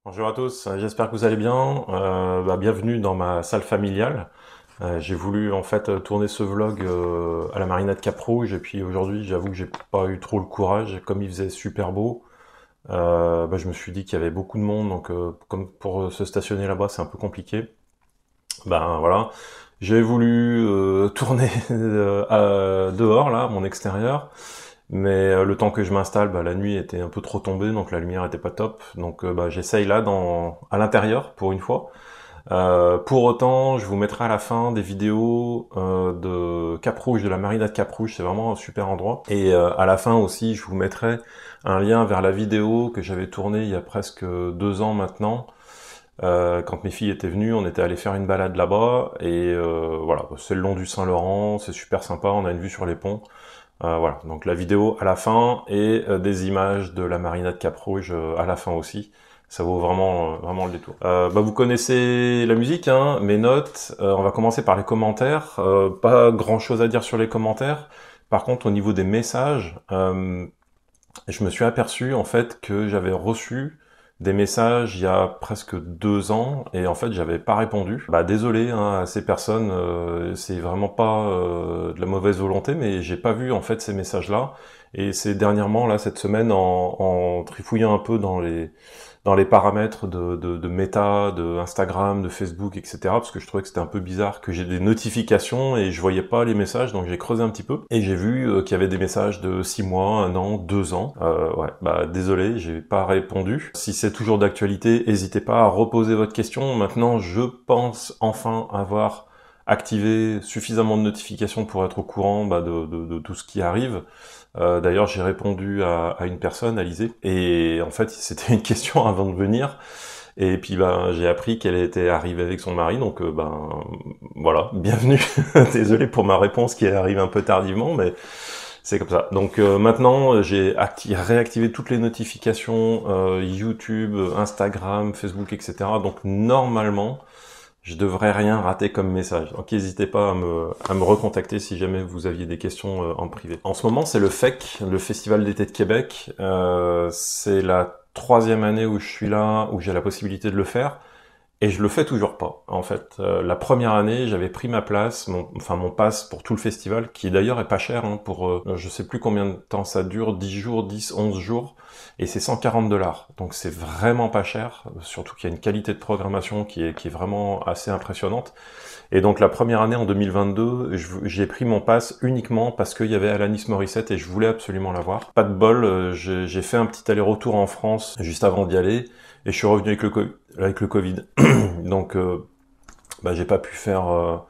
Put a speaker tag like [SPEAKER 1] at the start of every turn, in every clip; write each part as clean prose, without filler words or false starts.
[SPEAKER 1] Bonjour à tous, j'espère que vous allez bien. Bienvenue dans ma salle familiale. J'ai voulu en fait tourner ce vlog à la marina de Cap-Rouge et puis aujourd'hui j'avoue que j'ai pas eu trop le courage, comme il faisait super beau. Je me suis dit qu'il y avait beaucoup de monde donc comme pour se stationner là-bas c'est un peu compliqué. Ben voilà, j'ai voulu tourner dehors là, à mon extérieur. Mais le temps que je m'installe, la nuit était un peu trop tombée, donc la lumière était pas top. Donc j'essaye là à l'intérieur pour une fois. Pour autant, je vous mettrai à la fin des vidéos de Cap-Rouge, de la marina de Cap-Rouge. C'est vraiment un super endroit. Et à la fin aussi, je vous mettrai un lien vers la vidéo que j'avais tournée il y a presque 2 ans maintenant. Quand mes filles étaient venues, on était allé faire une balade là-bas et voilà, c'est le long du Saint-Laurent, c'est super sympa, on a une vue sur les ponts. Voilà, donc la vidéo à la fin et des images de la marina de Cap-Rouge à la fin aussi. Ça vaut vraiment le détour. Vous connaissez la musique, hein, mes notes. On va commencer par les commentaires. Pas grand-chose à dire sur les commentaires. Par contre, au niveau des messages, je me suis aperçu en fait que j'avais reçu des messages il y a presque 2 ans et en fait j'avais pas répondu. Désolé hein, à ces personnes, c'est vraiment pas de la mauvaise volonté, mais j'ai pas vu en fait ces messages-là. Et c'est dernièrement là cette semaine en trifouillant un peu dans les paramètres de Meta, de Instagram, de Facebook, etc. Parce que je trouvais que c'était un peu bizarre que j'ai des notifications et je voyais pas les messages, donc j'ai creusé un petit peu. Et j'ai vu qu'il y avait des messages de 6 mois, 1 an, 2 ans. Désolé, j'ai pas répondu. Si c'est toujours d'actualité, n'hésitez pas à reposer votre question. Maintenant, je pense enfin avoir activé suffisamment de notifications pour être au courant de tout ce qui arrive. D'ailleurs, j'ai répondu à une personne, Alizé, et en fait, c'était une question avant de venir. Et puis, j'ai appris qu'elle était arrivée avec son mari, donc voilà, bienvenue. Désolé pour ma réponse qui arrive un peu tardivement, mais c'est comme ça. Donc maintenant, j'ai réactivé toutes les notifications YouTube, Instagram, Facebook, etc. Donc normalement, je devrais rien rater comme message. Donc n'hésitez pas à me recontacter si jamais vous aviez des questions en privé. En ce moment, c'est le FEC, le Festival d'été de Québec. C'est la troisième année où je suis là, où j'ai la possibilité de le faire. Et je le fais toujours pas. En fait, la première année, j'avais pris ma place, mon pass pour tout le festival, qui d'ailleurs est pas cher, hein, pour je sais plus combien de temps ça dure, 10 jours, 10, 11 jours, et c'est 140 $. Donc c'est vraiment pas cher, surtout qu'il y a une qualité de programmation qui est vraiment assez impressionnante. Et donc la première année en 2022, j'ai pris mon pass uniquement parce qu'il y avait Alanis Morissette et je voulais absolument la voir. Pas de bol, j'ai fait un petit aller-retour en France juste avant d'y aller et je suis revenu avec le Covid. Donc j'ai pas pu faire...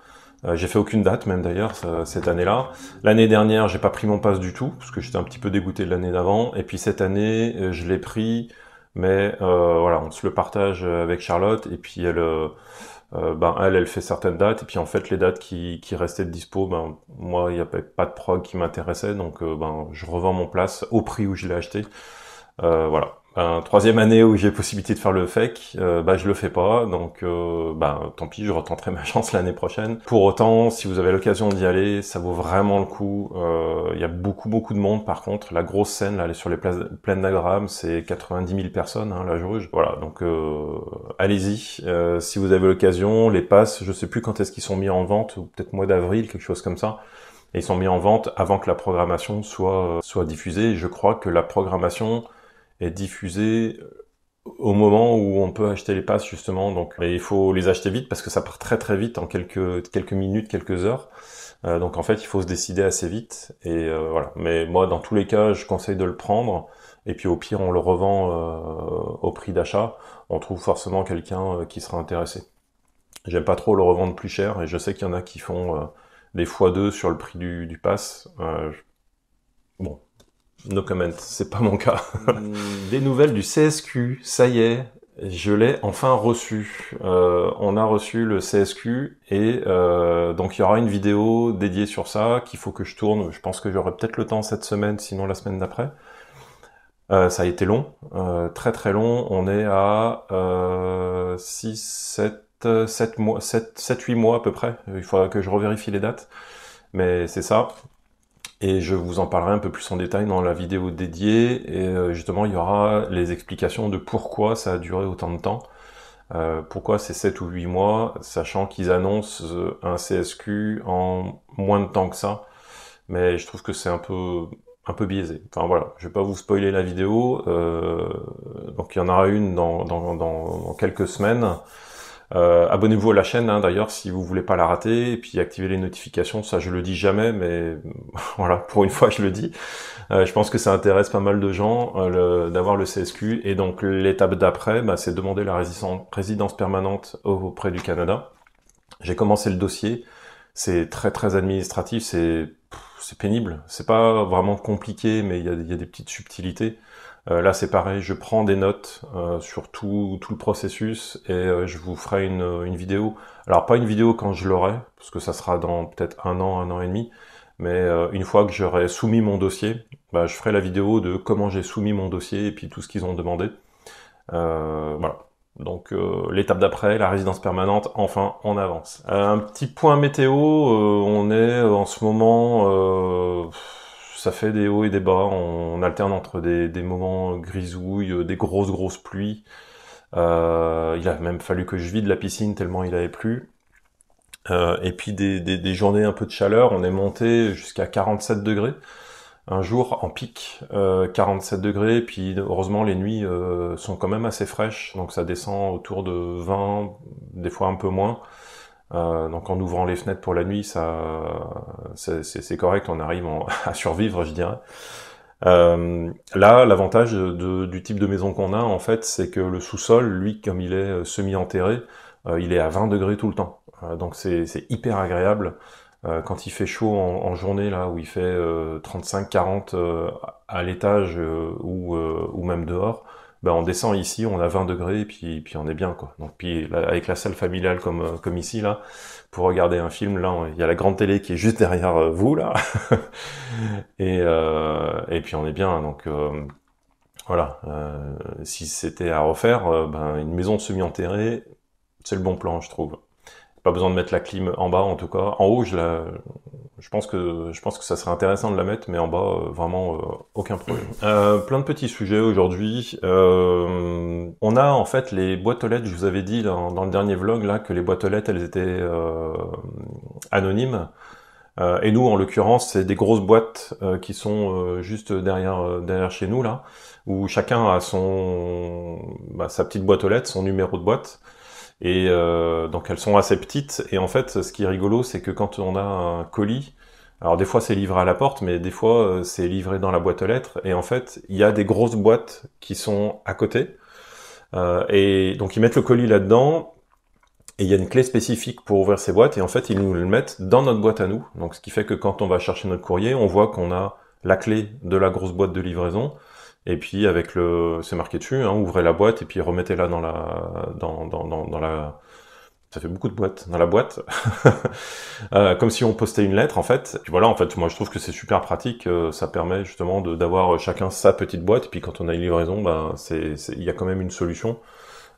[SPEAKER 1] j'ai fait aucune date même d'ailleurs cette année-là. L'année dernière, j'ai pas pris mon pass du tout parce que j'étais un petit peu dégoûté de l'année d'avant. Et puis cette année, je l'ai pris, mais voilà, on se le partage avec Charlotte et puis elle fait certaines dates et puis en fait les dates qui restaient de dispo, moi il n'y avait pas de prog qui m'intéressait donc je revends mon place au prix où je l'ai acheté. Voilà. Troisième année où j'ai possibilité de faire le FEC, je le fais pas, donc tant pis, je retenterai ma chance l'année prochaine. Pour autant, si vous avez l'occasion d'y aller, ça vaut vraiment le coup. Il y a beaucoup de monde. Par contre, la grosse scène, là, elle est sur les plaines d'Agram, c'est 90 000 personnes, hein, la jauge. Voilà, donc allez-y. Si vous avez l'occasion, les passes, je sais plus quand est-ce qu'ils sont mis en vente, ou peut-être mois d'avril, quelque chose comme ça. Et ils sont mis en vente avant que la programmation soit diffusée. Et je crois que la programmation est diffusé au moment où on peut acheter les passes justement. Donc il faut les acheter vite parce que ça part très vite en quelques minutes, quelques heures. Donc en fait il faut se décider assez vite et voilà. Mais moi dans tous les cas je conseille de le prendre et puis au pire on le revend au prix d'achat. On trouve forcément quelqu'un qui sera intéressé. J'aime pas trop le revendre plus cher et je sais qu'il y en a qui font des x2 sur le prix du pass. Bon, no comment, c'est pas mon cas. Des nouvelles du CSQ, ça y est, je l'ai enfin reçu. On a reçu le CSQ et donc il y aura une vidéo dédiée sur ça qu'il faut que je tourne. Je pense que j'aurai peut-être le temps cette semaine, sinon la semaine d'après. Ça a été long, très long. On est à 6, 7 mois, 7, 8 mois à peu près. Il faudra que je revérifie les dates. Mais c'est ça. Et je vous en parlerai un peu plus en détail dans la vidéo dédiée, et justement il y aura les explications de pourquoi ça a duré autant de temps, pourquoi c'est 7 ou 8 mois, sachant qu'ils annoncent un CSQ en moins de temps que ça, mais je trouve que c'est un peu biaisé. Enfin voilà, je vais pas vous spoiler la vidéo, donc il y en aura une dans quelques semaines. Abonnez-vous à la chaîne, hein, d'ailleurs, si vous voulez pas la rater, et puis activez les notifications, ça je le dis jamais, mais voilà, pour une fois je le dis. Je pense que ça intéresse pas mal de gens d'avoir le CSQ, et donc l'étape d'après, bah, c'est demander la résidence permanente auprès du Canada. J'ai commencé le dossier, c'est très administratif, c'est pénible, c'est pas vraiment compliqué, mais il y a des petites subtilités. Là c'est pareil, je prends des notes sur tout le processus, et je vous ferai une vidéo. Alors pas une vidéo quand je l'aurai, parce que ça sera dans peut-être un an et demi, mais une fois que j'aurai soumis mon dossier, bah, je ferai la vidéo de comment j'ai soumis mon dossier et puis tout ce qu'ils ont demandé. Voilà. Donc l'étape d'après, la résidence permanente, enfin on avance. Un petit point météo, on est en ce moment, ça fait des hauts et des bas, on alterne entre des moments grisouilles, des grosses pluies. Il a même fallu que je vide la piscine tellement il avait plu. Et puis des journées un peu de chaleur, on est monté jusqu'à 47 degrés. Un jour en pic, 47 degrés, puis heureusement les nuits sont quand même assez fraîches, donc ça descend autour de 20, des fois un peu moins. Donc en ouvrant les fenêtres pour la nuit, c'est correct, on arrive à survivre, je dirais. Là, l'avantage du type de maison qu'on a, en fait, c'est que le sous-sol, lui, comme il est semi-enterré, il est à 20 degrés tout le temps. Donc c'est hyper agréable. Quand il fait chaud en journée, là, où il fait 35-40 à l'étage ou même dehors, ben on descend ici, on a 20 degrés, et puis on est bien, quoi. Donc puis là, avec la salle familiale comme ici, là, pour regarder un film, là, il y a la grande télé qui est juste derrière vous, là, et puis on est bien, donc voilà. Si c'était à refaire, ben une maison semi-enterrée, c'est le bon plan, je trouve. Pas besoin de mettre la clim en bas, en tout cas. En haut, je pense que ça serait intéressant de la mettre, mais en bas, vraiment, aucun problème. Plein de petits sujets aujourd'hui. On a en fait les boîtes aux lettres. Je vous avais dit dans le dernier vlog là que les boîtes aux lettres, elles étaient anonymes. Et nous, en l'occurrence, c'est des grosses boîtes qui sont juste derrière chez nous là, où chacun a sa petite boîte aux lettres, son numéro de boîte. Et donc elles sont assez petites, et en fait ce qui est rigolo c'est que quand on a un colis, alors des fois c'est livré à la porte, mais des fois c'est livré dans la boîte aux lettres, et en fait il y a des grosses boîtes qui sont à côté, et donc ils mettent le colis là-dedans, et il y a une clé spécifique pour ouvrir ces boîtes, et en fait ils nous le mettent dans notre boîte à nous, donc ce qui fait que quand on va chercher notre courrier, on voit qu'on a la clé de la grosse boîte de livraison, et puis avec c'est marqué dessus, hein, ouvrez la boîte et puis remettez-la dans la, ça fait beaucoup de boîtes, dans la boîte, comme si on postait une lettre en fait. Et puis voilà, en fait, moi je trouve que c'est super pratique, ça permet justement d'avoir chacun sa petite boîte, et puis quand on a une livraison, ben il y a quand même une solution.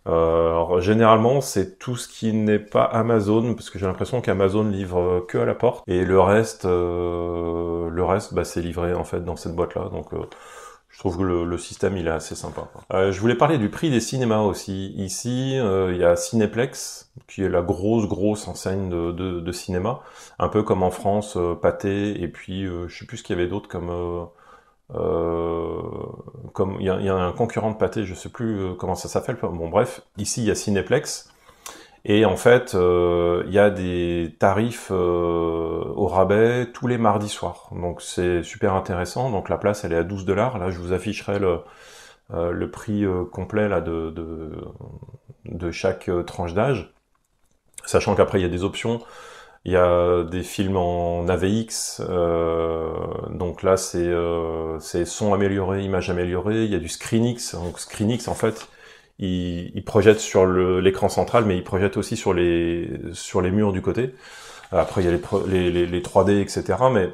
[SPEAKER 1] Alors généralement c'est tout ce qui n'est pas Amazon, parce que j'ai l'impression qu'Amazon livre que à la porte, et le reste bah, c'est livré en fait dans cette boîte là, donc je trouve que le système il est assez sympa. Je voulais parler du prix des cinémas aussi. Ici, il y a Cinéplex, qui est la grosse enseigne de cinéma, un peu comme en France, Pathé, et puis je sais plus ce qu'il y avait d'autre comme il y a un concurrent de Pathé, je sais plus comment ça s'appelle. Bon bref, ici il y a Cinéplex. Et en fait, il y a des tarifs au rabais tous les mardis soirs. Donc c'est super intéressant. Donc la place, elle est à 12 $. Là, je vous afficherai le prix complet là de chaque tranche d'âge. Sachant qu'après, il y a des options. Il y a des films en AVX. Donc là, c'est son amélioré, image améliorée. Il y a du ScreenX. Donc ScreenX, en fait, il projette sur l'écran central, mais il projette aussi sur les murs du côté. Après, il y a les 3D, etc. Mais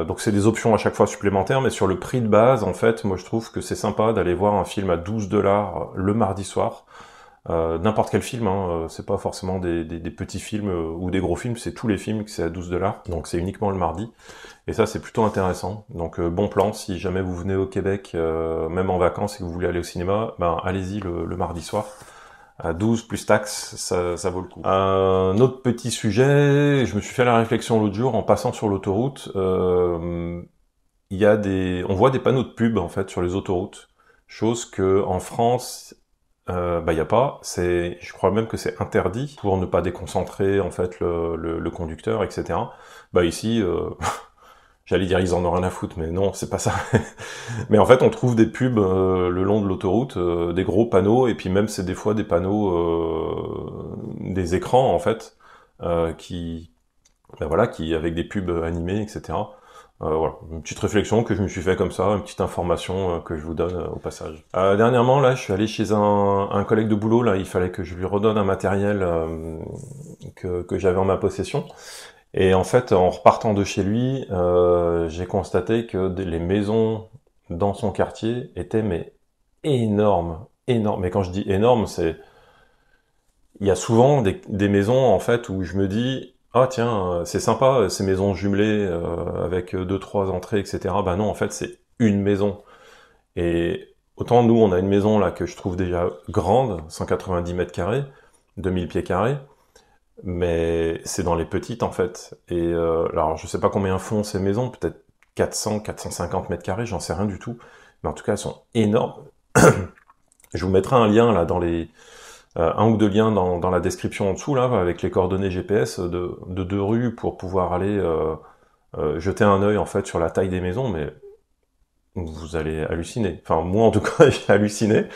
[SPEAKER 1] donc c'est des options à chaque fois supplémentaires, mais sur le prix de base, en fait, moi je trouve que c'est sympa d'aller voir un film à 12 $ le mardi soir. N'importe quel film, hein, c'est pas forcément des petits films ou des gros films, c'est tous les films, c'est à 12 $, donc c'est uniquement le mardi. Et ça, c'est plutôt intéressant. Donc bon plan, si jamais vous venez au Québec, même en vacances et que vous voulez aller au cinéma, ben allez-y le mardi soir. À 12 plus taxes, ça vaut le coup. Un autre petit sujet, je me suis fait la réflexion l'autre jour en passant sur l'autoroute. On voit des panneaux de pub en fait sur les autoroutes, chose que en France, y a pas. Je crois même que c'est interdit pour ne pas déconcentrer en fait le conducteur, etc. Bah ici, j'allais dire ils en ont rien à foutre, mais non, c'est pas ça. Mais en fait, on trouve des pubs le long de l'autoroute, des gros panneaux, et puis même c'est des fois des panneaux, des écrans en fait, qui avec des pubs animées, etc. Voilà, une petite réflexion que je me suis fait comme ça, une petite information que je vous donne au passage. Dernièrement, là, je suis allé chez un collègue de boulot, là, il fallait que je lui redonne un matériel que j'avais en ma possession. Et en fait, en repartant de chez lui, j'ai constaté que les maisons dans son quartier étaient mais énormes, énormes. Mais quand je dis énormes, il y a souvent des maisons en fait où je me dis ah tiens c'est sympa ces maisons jumelées avec deux trois entrées etc. Bah non en fait c'est une maison. Et autant nous on a une maison là que je trouve déjà grande, 190 mètres carrés, 2000 pieds carrés. Mais c'est dans les petites en fait. Et alors je sais pas combien font ces maisons, peut-être 400, 450 mètres carrés, j'en sais rien du tout. Mais en tout cas elles sont énormes. Je vous mettrai un lien là dans un ou deux liens dans la description en dessous là, avec les coordonnées GPS de deux rues pour pouvoir aller jeter un œil en fait sur la taille des maisons, mais vous allez halluciner. Enfin moi en tout cas j'ai halluciné.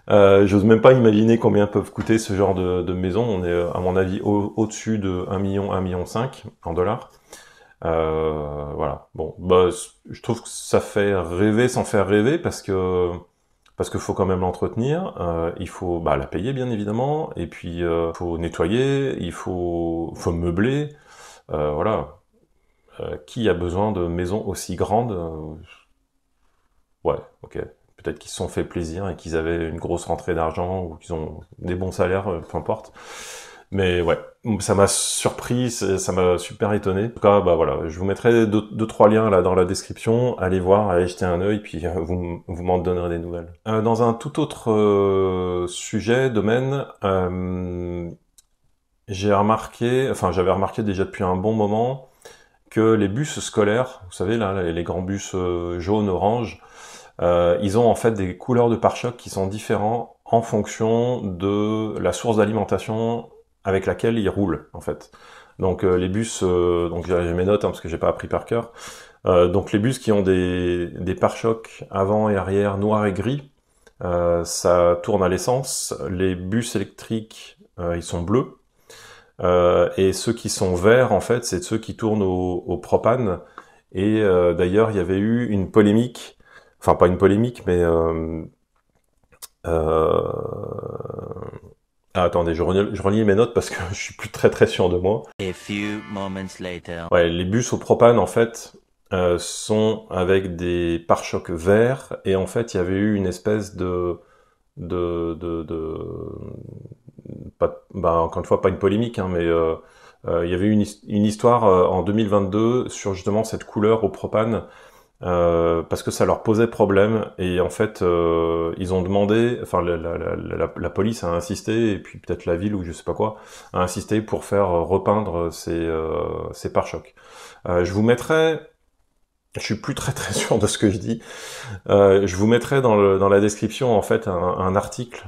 [SPEAKER 1] J'ose même pas imaginer combien peuvent coûter ce genre de maison. On est, à mon avis, au-dessus de 1 million, 1,5 million en dollars. Voilà. Bon, bah, je trouve que ça fait rêver sans faire rêver parce que faut quand même l'entretenir. Il faut la payer bien évidemment, et puis faut nettoyer, il faut meubler. Voilà. Qui a besoin de maisons aussi grandes? Ouais, ok. Peut-être qu'ils se sont fait plaisir et qu'ils avaient une grosse rentrée d'argent ou qu'ils ont des bons salaires, peu importe. Mais ouais, ça m'a surpris, ça m'a super étonné. En tout cas, bah voilà, je vous mettrai deux trois liens là dans la description. Allez voir, allez jeter un œil, puis vous m'en donnerez des nouvelles. Dans un tout autre domaine, j'avais remarqué déjà depuis un bon moment que les bus scolaires, vous savez là, les grands bus jaunes, orange, ils ont en fait des couleurs de pare-chocs qui sont différents en fonction de la source d'alimentation avec laquelle ils roulent en fait. Donc les bus, donc j'ai mes notes parce que j'ai pas appris par cœur. Donc les bus qui ont des pare-chocs avant et arrière noirs et gris, ça tourne à l'essence. Les bus électriques, ils sont bleus. Et ceux qui sont verts, en fait, c'est ceux qui tournent au propane. Et d'ailleurs, il y avait eu une polémique, enfin pas une polémique, mais attendez, je relis mes notes parce que je suis plus très sûr de moi.
[SPEAKER 2] A few moments later.
[SPEAKER 1] Ouais, les bus au propane, en fait, sont avec des pare-chocs verts, et en fait, il y avait eu une espèce encore une fois, pas une polémique, hein, mais il y avait eu une histoire en 2022 sur justement cette couleur au propane, parce que ça leur posait problème, et en fait ils ont demandé, enfin la police a insisté, et puis peut-être la ville ou je sais pas quoi a insisté pour faire repeindre ces pare-chocs. Je vous mettrai, je suis plus très sûr de ce que je dis. Je vous mettrai dans la description en fait un article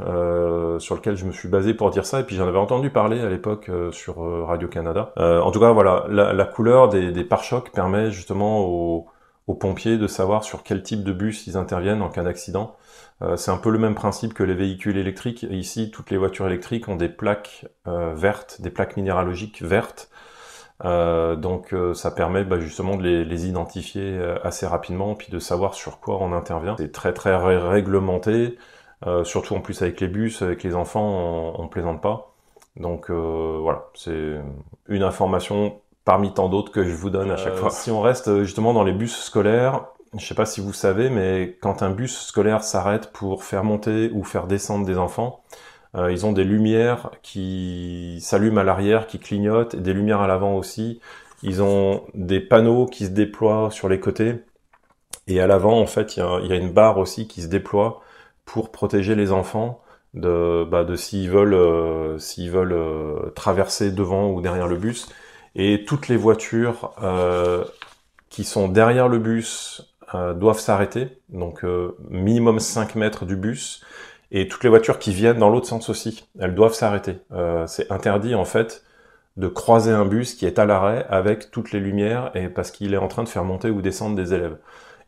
[SPEAKER 1] sur lequel je me suis basé pour dire ça, et puis j'en avais entendu parler à l'époque sur Radio-Canada. En tout cas voilà, la couleur des pare-chocs permet justement aux pompiers de savoir sur quel type de bus ils interviennent en cas d'accident. C'est un peu le même principe que les véhicules électriques. Ici, toutes les voitures électriques ont des plaques vertes, des plaques minéralogiques vertes. Donc ça permet justement de les identifier assez rapidement, puis de savoir sur quoi on intervient. C'est très réglementé, surtout en plus avec les bus, avec les enfants, on plaisante pas. Donc voilà, c'est une information parmi tant d'autres que je vous donne à chaque fois. Si on reste justement dans les bus scolaires, je sais pas si vous savez, mais quand un bus scolaire s'arrête pour faire monter ou faire descendre des enfants, Ils ont des lumières qui s'allument à l'arrière, qui clignotent, et des lumières à l'avant aussi. Ils ont des panneaux qui se déploient sur les côtés. Et à l'avant, en fait, il y a une barre aussi qui se déploie pour protéger les enfants de s'ils veulent, traverser devant ou derrière le bus. Et toutes les voitures qui sont derrière le bus doivent s'arrêter, donc minimum 5 mètres du bus. Et toutes les voitures qui viennent dans l'autre sens aussi, elles doivent s'arrêter. C'est interdit en fait de croiser un bus qui est à l'arrêt avec toutes les lumières et parce qu'il est en train de faire monter ou descendre des élèves.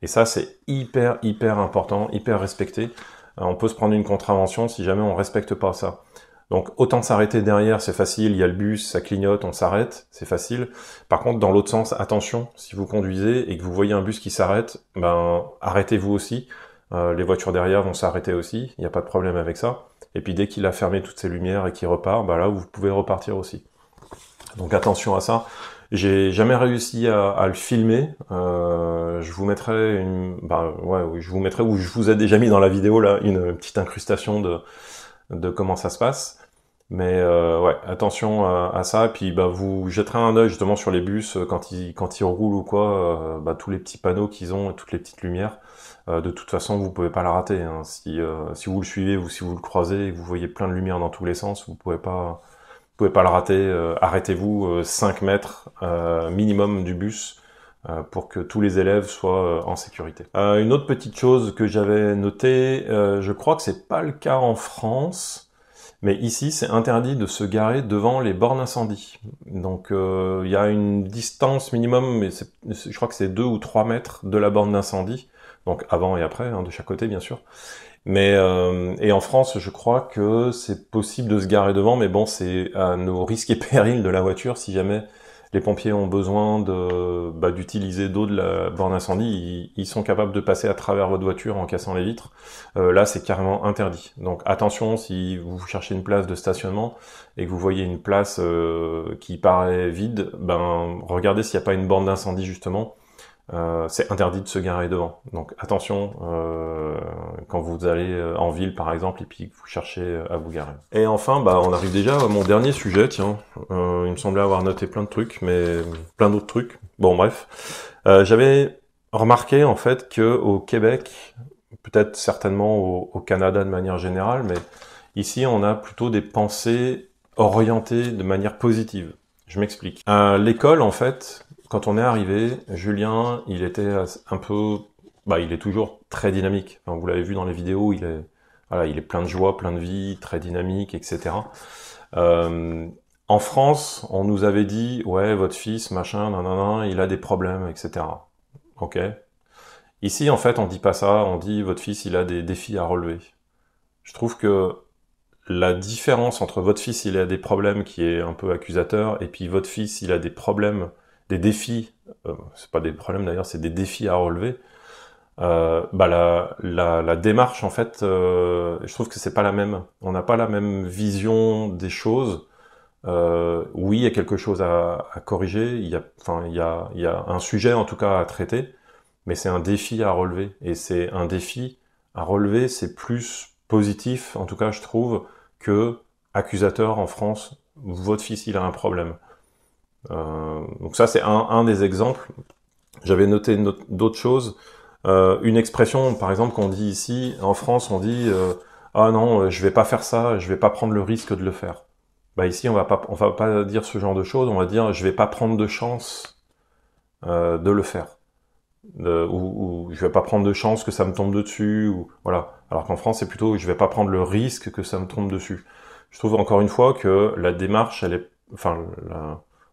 [SPEAKER 1] Et ça, c'est hyper important, hyper respecté. On peut se prendre une contravention si jamais on respecte pas ça. Donc autant s'arrêter derrière, c'est facile, il y a le bus, ça clignote, on s'arrête, c'est facile. Par contre, dans l'autre sens, attention, si vous conduisez et que vous voyez un bus qui s'arrête, ben arrêtez-vous aussi. Les voitures derrière vont s'arrêter aussi, il n'y a pas de problème avec ça. Et puis dès qu'il a fermé toutes ses lumières et qu'il repart, ben là vous pouvez repartir aussi. Donc attention à ça. J'ai jamais réussi à le filmer. Je vous mettrai je vous mettrai, ou je vous ai déjà mis dans la vidéo là une petite incrustation de comment ça se passe. Mais ouais, attention à ça. Et puis vous jetterez un œil justement sur les bus quand ils roulent ou quoi. Tous les petits panneaux qu'ils ont, et toutes les petites lumières. De toute façon, vous pouvez pas la rater. Hein. Si vous le suivez ou si vous le croisez et que vous voyez plein de lumières dans tous les sens, vous pouvez pas le rater. Arrêtez-vous 5 mètres minimum du bus pour que tous les élèves soient en sécurité. Une autre petite chose que j'avais notée, je crois que c'est pas le cas en France. Mais ici, c'est interdit de se garer devant les bornes incendie. Donc, il y a une distance minimum, mais je crois que c'est 2 ou 3 mètres de la borne d'incendie. Donc, avant et après, hein, de chaque côté, bien sûr. Mais et en France, je crois que c'est possible de se garer devant, mais bon, c'est à nos risques et périls de la voiture. Si jamais les pompiers ont besoin d'utiliser d'eau de la borne incendie, ils sont capables de passer à travers votre voiture en cassant les vitres. Là, c'est carrément interdit. Donc attention, si vous cherchez une place de stationnement et que vous voyez une place qui paraît vide, regardez s'il n'y a pas une borne d'incendie justement. C'est interdit de se garer devant. Donc attention quand vous allez en ville par exemple et puis que vous cherchez à vous garer. Et enfin, on arrive déjà à mon dernier sujet, tiens. Il me semblait avoir noté plein de trucs, mais plein d'autres trucs. Bon bref. J'avais remarqué en fait que au Québec, peut-être certainement au Canada de manière générale, mais ici on a plutôt des pensées orientées de manière positive. Je m'explique. À l'école en fait, quand on est arrivé, Julien, il était un peu, il est toujours très dynamique. Enfin, vous l'avez vu dans les vidéos, il est plein de joie, plein de vie, très dynamique, etc. En France, on nous avait dit, ouais, votre fils, machin, nanana, il a des problèmes, etc. Ok. Ici, en fait, on dit pas ça. On dit, votre fils, il a des défis à relever. Je trouve que la différence entre votre fils, il a des problèmes qui est un peu accusateur, et puis votre fils, il a des problèmes, des défis, c'est pas des problèmes d'ailleurs, c'est des défis à relever. La démarche en fait, je trouve que c'est pas la même. On n'a pas la même vision des choses. Oui, il y a quelque chose à corriger. Il y a un sujet en tout cas à traiter, mais c'est un défi à relever. Et c'est un défi à relever, c'est plus positif, en tout cas je trouve, que accusateur en France. Votre fils, il a un problème. Donc ça c'est un des exemples. J'avais noté d'autres choses. Une expression par exemple qu'on dit ici en France, on dit ah non, je vais pas faire ça, je vais pas prendre le risque de le faire. Ici on va pas dire ce genre de choses, on va dire je vais pas prendre de chance de le faire, ou je vais pas prendre de chance que ça me tombe dessus, ou voilà. Alors qu'en France c'est plutôt je vais pas prendre le risque que ça me tombe dessus. Je trouve encore une fois que la démarche elle est,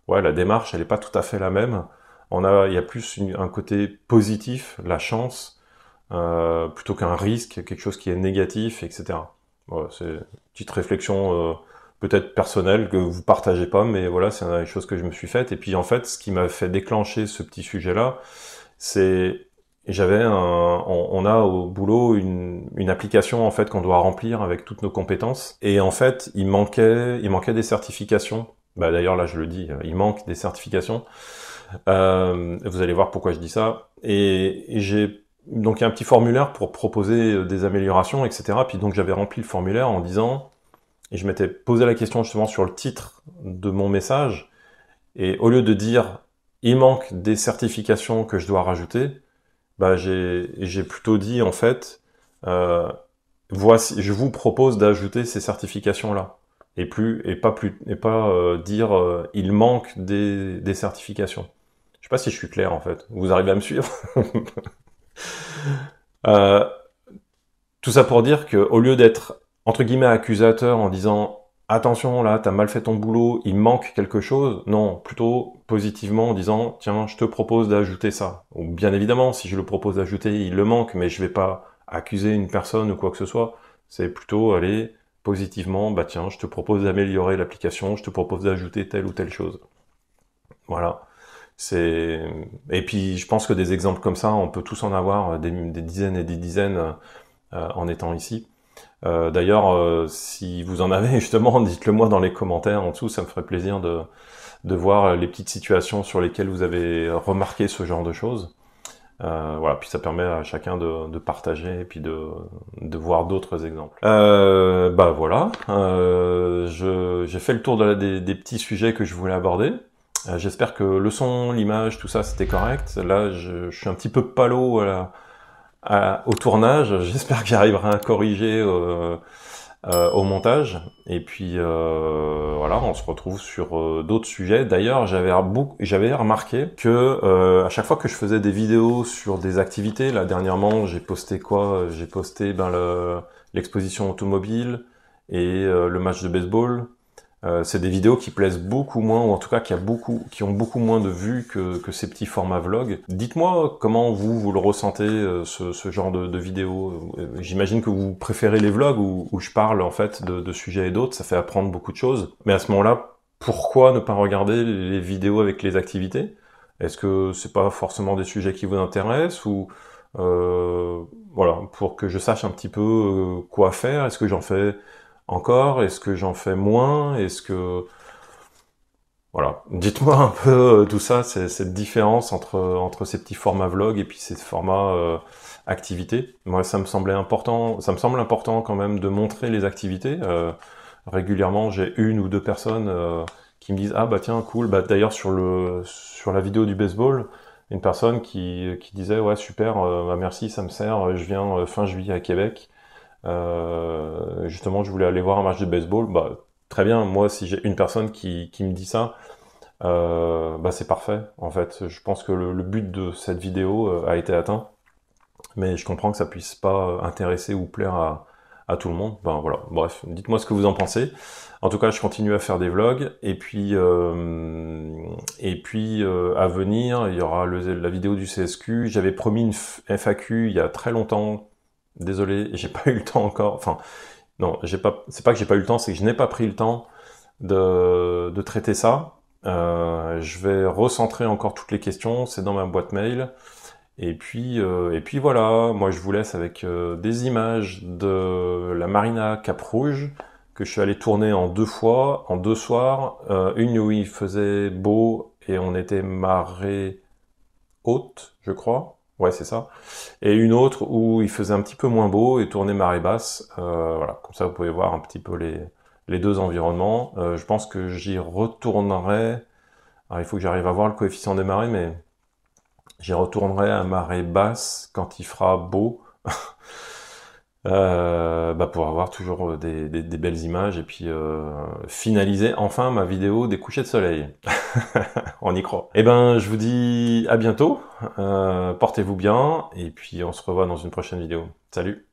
[SPEAKER 1] la démarche, elle est pas tout à fait la même. Il y a plus un côté positif, la chance, plutôt qu'un risque, quelque chose qui est négatif, etc. Voilà, c'est une petite réflexion peut-être personnelle que vous partagez pas, mais voilà, c'est une chose que je me suis faite. Et puis en fait, ce qui m'a fait déclencher ce petit sujet-là, c'est on a au boulot une application en fait qu'on doit remplir avec toutes nos compétences. Et en fait, il manquait des certifications. D'ailleurs là je le dis, il manque des certifications. Vous allez voir pourquoi je dis ça. Et j'ai donc il y a un petit formulaire pour proposer des améliorations, etc. Puis donc j'avais rempli le formulaire en disant et je m'étais posé la question justement sur le titre de mon message, et au lieu de dire « il manque des certifications que je dois rajouter », bah j'ai plutôt dit en fait voici, je vous propose d'ajouter ces certifications-là, et pas dire il manque des certifications. Je sais pas si je suis clair en fait. Vous arrivez à me suivre? euh, Tout ça pour dire que au lieu d'être entre guillemets accusateur en disant attention là t'as mal fait ton boulot, il manque quelque chose, non, plutôt positivement en disant tiens je te propose d'ajouter ça. Ou bien évidemment si je le propose d'ajouter il le manque, mais je vais pas accuser une personne ou quoi que ce soit, c'est plutôt aller positivement, bah tiens je te propose d'améliorer l'application, je te propose d'ajouter telle ou telle chose. Voilà. C'est Et puis je pense que des exemples comme ça, on peut tous en avoir des dizaines et des dizaines en étant ici. D'ailleurs, si vous en avez justement, dites-le moi dans les commentaires en dessous, ça me ferait plaisir de voir les petites situations sur lesquelles vous avez remarqué ce genre de choses. Voilà, puis ça permet à chacun de partager et puis de voir d'autres exemples. Bah voilà, j'ai fait le tour des petits sujets que je voulais aborder. J'espère que le son, l'image, tout ça, c'était correct. Là, je suis un petit peu palo au tournage. J'espère que j'arriverai à corriger au montage. Et puis voilà, on se retrouve sur d'autres sujets. D'ailleurs, j'avais remarqué que à chaque fois que je faisais des vidéos sur des activités, là dernièrement, j'ai posté quoi? J'ai posté l'exposition automobile et le match de baseball. C'est des vidéos qui plaisent beaucoup moins, ou en tout cas qui ont beaucoup moins de vues que ces petits formats vlog. Dites-moi comment vous le ressentez, ce genre de vidéos. J'imagine que vous préférez les vlogs où je parle en fait de sujets et d'autres, ça fait apprendre beaucoup de choses. Mais à ce moment-là, pourquoi ne pas regarder les vidéos avec les activités? Est-ce que c'est pas forcément des sujets qui vous intéressent, ou voilà, pour que je sache un petit peu quoi faire? Est-ce que j'en fais encore? Est-ce que j'en fais moins? Est-ce que... Voilà, dites-moi un peu tout ça, cette différence entre ces petits formats vlog et puis ces formats activités. Moi, ça me semble important quand même de montrer les activités. Régulièrement, j'ai une ou deux personnes qui me disent ah bah tiens cool. Bah d'ailleurs sur la vidéo du baseball, une personne qui disait ouais super, bah, merci, ça me sert. Je viens fin juillet à Québec. Justement, je voulais aller voir un match de baseball. Bah, très bien, moi, si j'ai une personne qui me dit ça, bah, c'est parfait. En fait, je pense que le but de cette vidéo a été atteint, mais je comprends que ça puisse pas intéresser ou plaire à tout le monde. Ben voilà, bref, dites-moi ce que vous en pensez. En tout cas, je continue à faire des vlogs, et puis à venir, il y aura la vidéo du CSQ. J'avais promis une FAQ il y a très longtemps. Désolé, j'ai pas eu le temps encore. Enfin, non, c'est pas que j'ai pas eu le temps, c'est que je n'ai pas pris le temps de traiter ça. Je vais recentrer encore toutes les questions, c'est dans ma boîte mail. Et puis voilà, moi je vous laisse avec des images de la marina Cap-Rouge que je suis allé tourner en deux soirs. Une où il faisait beau et on était marée haute, je crois. Ouais, c'est ça. Et une autre où il faisait un petit peu moins beau et tournait marée basse. Voilà, comme ça vous pouvez voir un petit peu les deux environnements. Je pense que j'y retournerai. Alors il faut que j'arrive à voir le coefficient des marées, mais j'y retournerai à marée basse quand il fera beau. Bah pour avoir toujours des belles images et puis finaliser enfin ma vidéo des couchers de soleil. On y croit. Eh ben je vous dis à bientôt, portez-vous bien et puis on se revoit dans une prochaine vidéo. Salut!